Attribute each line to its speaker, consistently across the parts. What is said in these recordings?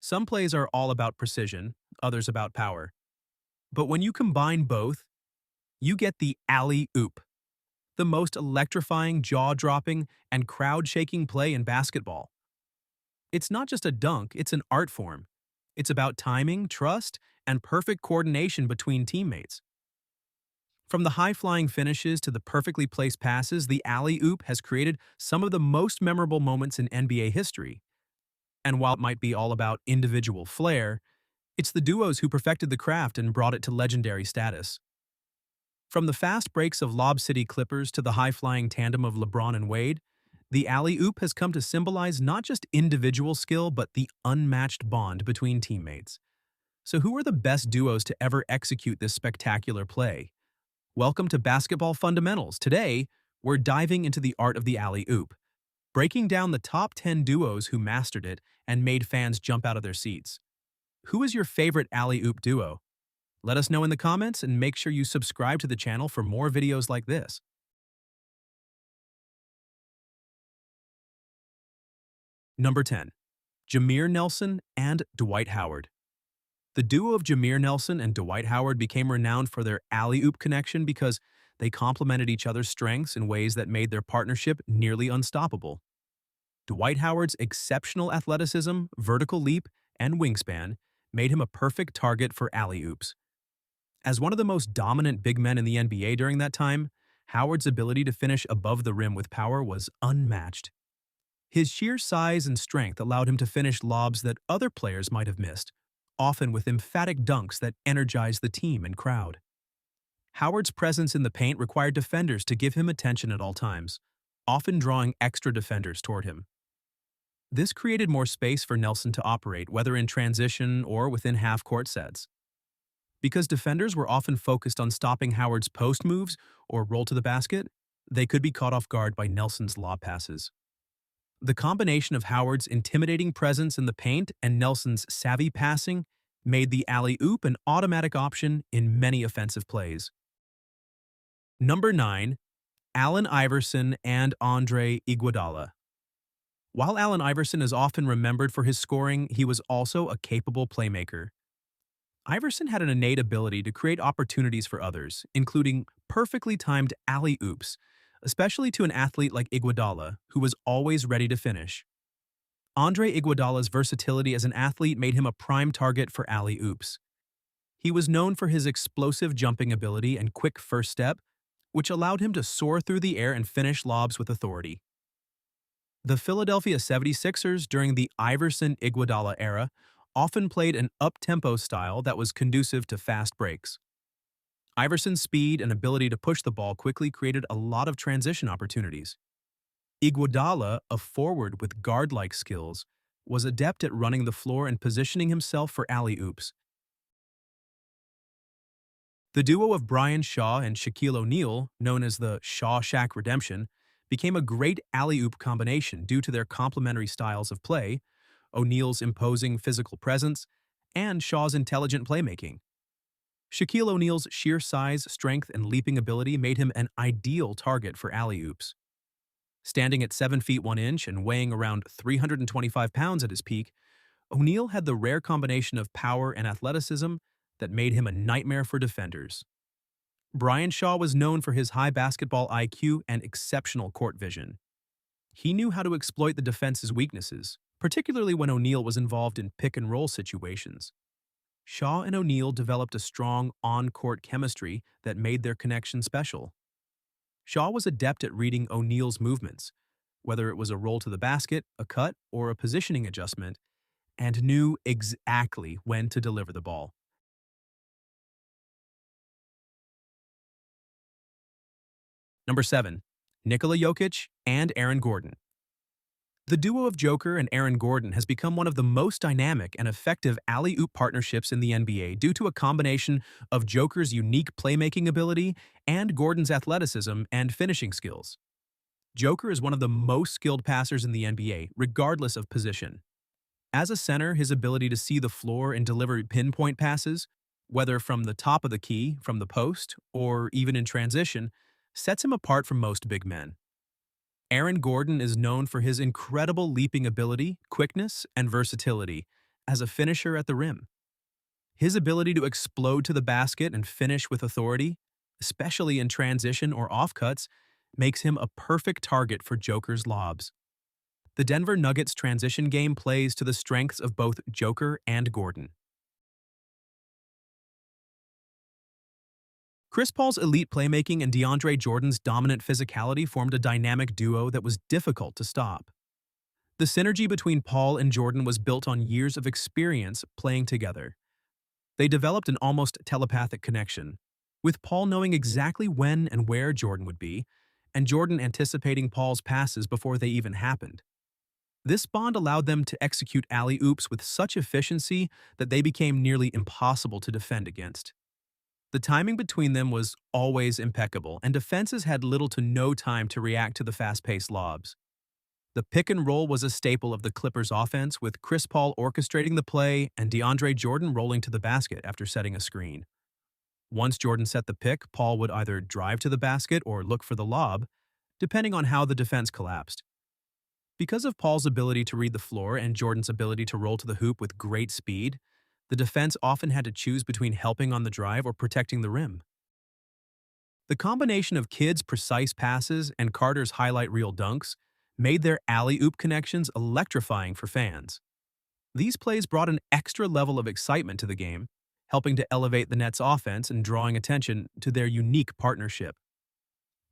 Speaker 1: Some plays are all about precision, others about power. But when you combine both, you get the alley-oop, the most electrifying, jaw-dropping, and crowd-shaking play in basketball. It's not just a dunk, it's an art form. It's about timing, trust, and perfect coordination between teammates. From the high-flying finishes to the perfectly placed passes, the alley-oop has created some of the most memorable moments in NBA history. And while it might be all about individual flair, it's the duos who perfected the craft and brought it to legendary status. From the fast breaks of Lob City Clippers to the high-flying tandem of LeBron and Wade, the alley-oop has come to symbolize not just individual skill but the unmatched bond between teammates. So who are the best duos to ever execute this spectacular play? Welcome to Basketball Fundamentals. Today, we're diving into the art of the alley-oop, breaking down the top 10 duos who mastered it and made fans jump out of their seats. Who is your favorite alley-oop duo? Let us know in the comments and make sure you subscribe to the channel for more videos like this. Number 10. Jameer Nelson and Dwight Howard. The duo of Jameer Nelson and Dwight Howard became renowned for their alley-oop connection because they complemented each other's strengths in ways that made their partnership nearly unstoppable. Dwight Howard's exceptional athleticism, vertical leap, and wingspan made him a perfect target for alley-oops. As one of the most dominant big men in the NBA during that time, Howard's ability to finish above the rim with power was unmatched. His sheer size and strength allowed him to finish lobs that other players might have missed, often with emphatic dunks that energized the team and crowd. Howard's presence in the paint required defenders to give him attention at all times, often drawing extra defenders toward him. This created more space for Nelson to operate, whether in transition or within half-court sets. Because defenders were often focused on stopping Howard's post moves or roll to the basket, they could be caught off guard by Nelson's lob passes. The combination of Howard's intimidating presence in the paint and Nelson's savvy passing made the alley-oop an automatic option in many offensive plays. Number 9. Allen Iverson and Andre Iguodala. While Allen Iverson is often remembered for his scoring, he was also a capable playmaker. Iverson had an innate ability to create opportunities for others, including perfectly timed alley-oops, especially to an athlete like Iguodala, who was always ready to finish. Andre Iguodala's versatility as an athlete made him a prime target for alley-oops. He was known for his explosive jumping ability and quick first step, which allowed him to soar through the air and finish lobs with authority. The Philadelphia 76ers during the Iverson-Iguodala era often played an up-tempo style that was conducive to fast breaks. Iverson's speed and ability to push the ball quickly created a lot of transition opportunities. Iguodala, a forward with guard-like skills, was adept at running the floor and positioning himself for alley-oops. The duo of Brian Shaw and Shaquille O'Neal, known as the Shaw-Shaq Redemption, became a great alley-oop combination due to their complementary styles of play, O'Neal's imposing physical presence, and Shaw's intelligent playmaking. Shaquille O'Neal's sheer size, strength, and leaping ability made him an ideal target for alley-oops. Standing at 7 feet 1 inch and weighing around 325 pounds at his peak, O'Neal had the rare combination of power and athleticism that made him a nightmare for defenders. Brian Shaw was known for his high basketball IQ and exceptional court vision. He knew how to exploit the defense's weaknesses, particularly when O'Neal was involved in pick-and-roll situations. Shaw and O'Neal developed a strong on-court chemistry that made their connection special. Shaw was adept at reading O'Neal's movements, whether it was a roll to the basket, a cut, or a positioning adjustment, and knew exactly when to deliver the ball. Number 7. Nikola Jokic and Aaron Gordon. The duo of Joker and Aaron Gordon has become one of the most dynamic and effective alley-oop partnerships in the NBA due to a combination of Joker's unique playmaking ability and Gordon's athleticism and finishing skills. Joker is one of the most skilled passers in the NBA, regardless of position. As a center, his ability to see the floor and deliver pinpoint passes, whether from the top of the key, from the post, or even in transition, sets him apart from most big men. Aaron Gordon is known for his incredible leaping ability, quickness, and versatility, as a finisher at the rim. His ability to explode to the basket and finish with authority, especially in transition or offcuts, makes him a perfect target for Joker's lobs. The Denver Nuggets transition game plays to the strengths of both Joker and Gordon. Chris Paul's elite playmaking and DeAndre Jordan's dominant physicality formed a dynamic duo that was difficult to stop. The synergy between Paul and Jordan was built on years of experience playing together. They developed an almost telepathic connection, with Paul knowing exactly when and where Jordan would be, and Jordan anticipating Paul's passes before they even happened. This bond allowed them to execute alley-oops with such efficiency that they became nearly impossible to defend against. The timing between them was always impeccable, and defenses had little to no time to react to the fast-paced lobs. The pick and roll was a staple of the Clippers' offense, with Chris Paul orchestrating the play and DeAndre Jordan rolling to the basket after setting a screen. Once Jordan set the pick, Paul would either drive to the basket or look for the lob, depending on how the defense collapsed. Because of Paul's ability to read the floor and Jordan's ability to roll to the hoop with great speed, the defense often had to choose between helping on the drive or protecting the rim. The combination of Kidd's precise passes and Carter's highlight reel dunks made their alley-oop connections electrifying for fans. These plays brought an extra level of excitement to the game, helping to elevate the Nets' offense and drawing attention to their unique partnership.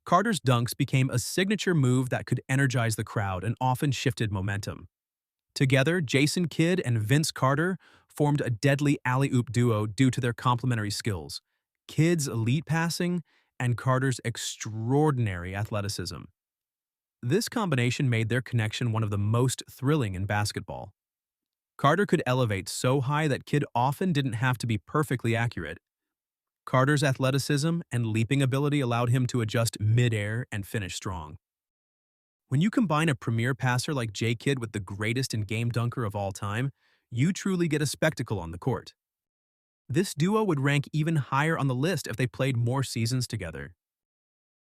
Speaker 1: Carter's dunks became a signature move that could energize the crowd and often shifted momentum. Together, Jason Kidd and Vince Carter formed a deadly alley-oop duo due to their complementary skills, Kidd's elite passing and Carter's extraordinary athleticism. This combination made their connection one of the most thrilling in basketball. Carter could elevate so high that Kidd often didn't have to be perfectly accurate. Carter's athleticism and leaping ability allowed him to adjust mid-air and finish strong. When you combine a premier passer like J. Kidd with the greatest in-game dunker of all time, you truly get a spectacle on the court. This duo would rank even higher on the list if they played more seasons together.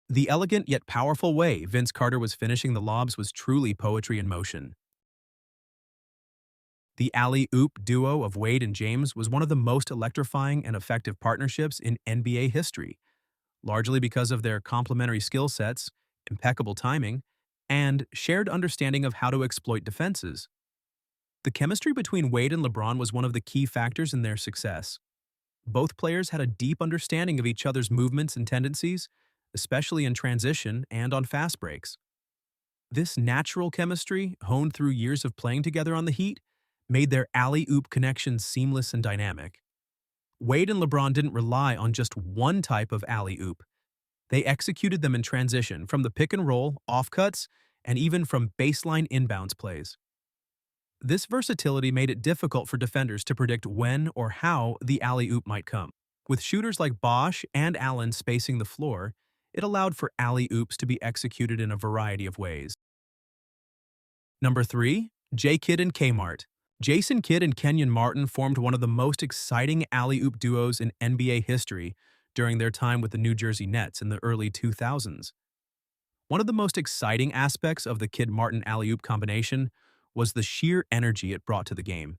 Speaker 1: The elegant yet powerful way Vince Carter was finishing the lobs was truly poetry in motion. The alley-oop duo of Wade and James was one of the most electrifying and effective partnerships in NBA history, largely because of their complementary skill sets, impeccable timing, and shared understanding of how to exploit defenses. The chemistry between Wade and LeBron was one of the key factors in their success. Both players had a deep understanding of each other's movements and tendencies, especially in transition and on fast breaks. This natural chemistry, honed through years of playing together on the Heat, made their alley-oop connections seamless and dynamic. Wade and LeBron didn't rely on just one type of alley-oop. They executed them in transition, from the pick and roll, offcuts, and even from baseline inbounds plays. This versatility made it difficult for defenders to predict when or how the alley-oop might come. With shooters like Bosch and Allen spacing the floor, it allowed for alley-oops to be executed in a variety of ways. Number 3. J. Kidd and Kmart. Jason Kidd and Kenyon Martin formed one of the most exciting alley-oop duos in NBA history during their time with the New Jersey Nets in the early 2000s. One of the most exciting aspects of the Kidd-Martin alley-oop combination was the sheer energy it brought to the game.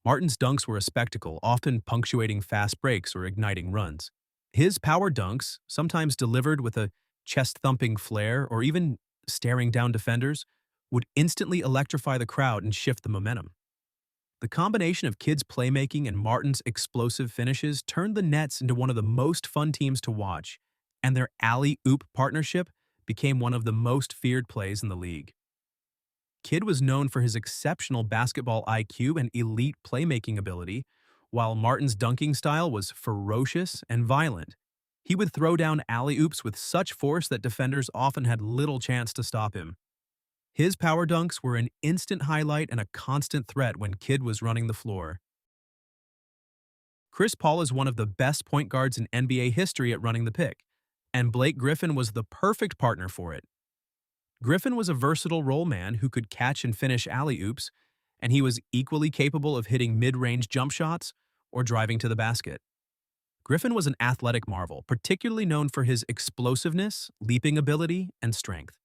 Speaker 1: Martin's dunks were a spectacle, often punctuating fast breaks or igniting runs. His power dunks, sometimes delivered with a chest-thumping flair or even staring down defenders, would instantly electrify the crowd and shift the momentum. The combination of Kidd's playmaking and Martin's explosive finishes turned the Nets into one of the most fun teams to watch, and their alley-oop partnership became one of the most feared plays in the league. Kidd was known for his exceptional basketball IQ and elite playmaking ability, while Martin's dunking style was ferocious and violent. He would throw down alley-oops with such force that defenders often had little chance to stop him. His power dunks were an instant highlight and a constant threat when Kidd was running the floor. Chris Paul is one of the best point guards in NBA history at running the pick, and Blake Griffin was the perfect partner for it. Griffin was a versatile role man who could catch and finish alley-oops, and he was equally capable of hitting mid-range jump shots or driving to the basket. Griffin was an athletic marvel, particularly known for his explosiveness, leaping ability, and strength.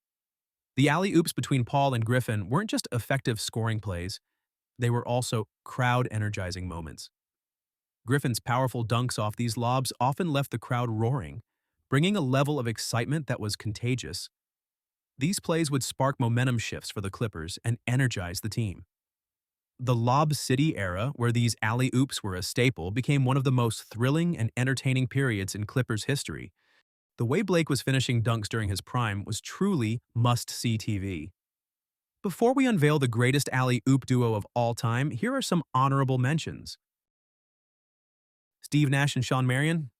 Speaker 1: The alley-oops between Paul and Griffin weren't just effective scoring plays. they were also crowd-energizing moments. Griffin's powerful dunks off these lobs often left the crowd roaring, bringing a level of excitement that was contagious. These plays would spark momentum shifts for the Clippers and energize the team. The Lob City era, where these alley-oops were a staple, became one of the most thrilling and entertaining periods in Clippers history. The way Blake was finishing dunks during his prime was truly must-see TV. Before we unveil the greatest alley-oop duo of all time, here are some honorable mentions. Steve Nash and Shawn Marion,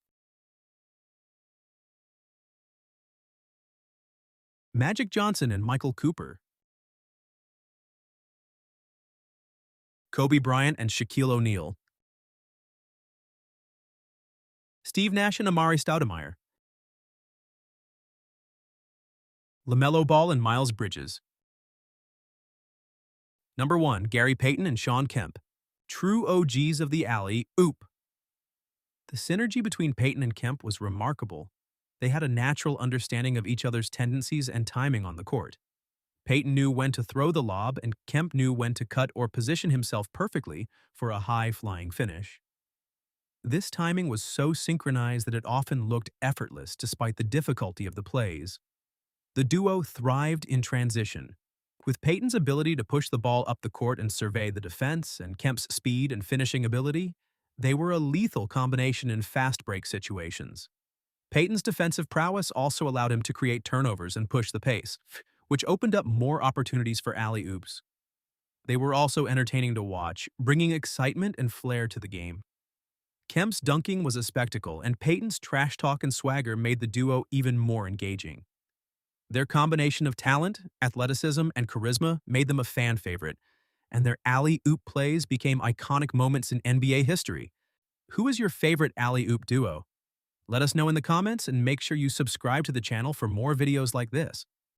Speaker 1: Magic Johnson and Michael Cooper, Kobe Bryant and Shaquille O'Neal, Steve Nash and Amari Stoudemire, LaMelo Ball and Miles Bridges. Number 1. Gary Payton and Shawn Kemp, true OGs of the alley-oop. The synergy between Payton and Kemp was remarkable. They had a natural understanding of each other's tendencies and timing on the court. Payton knew when to throw the lob, and Kemp knew when to cut or position himself perfectly for a high-flying finish. This timing was so synchronized that it often looked effortless despite the difficulty of the plays. The duo thrived in transition. With Payton's ability to push the ball up the court and survey the defense, and Kemp's speed and finishing ability, they were a lethal combination in fast break situations. Payton's defensive prowess also allowed him to create turnovers and push the pace, which opened up more opportunities for alley-oops. They were also entertaining to watch, bringing excitement and flair to the game. Kemp's dunking was a spectacle, and Payton's trash talk and swagger made the duo even more engaging. Their combination of talent, athleticism, and charisma made them a fan favorite, and their alley-oop plays became iconic moments in NBA history. Who is your favorite alley-oop duo? Let us know in the comments, and make sure you subscribe to the channel for more videos like this.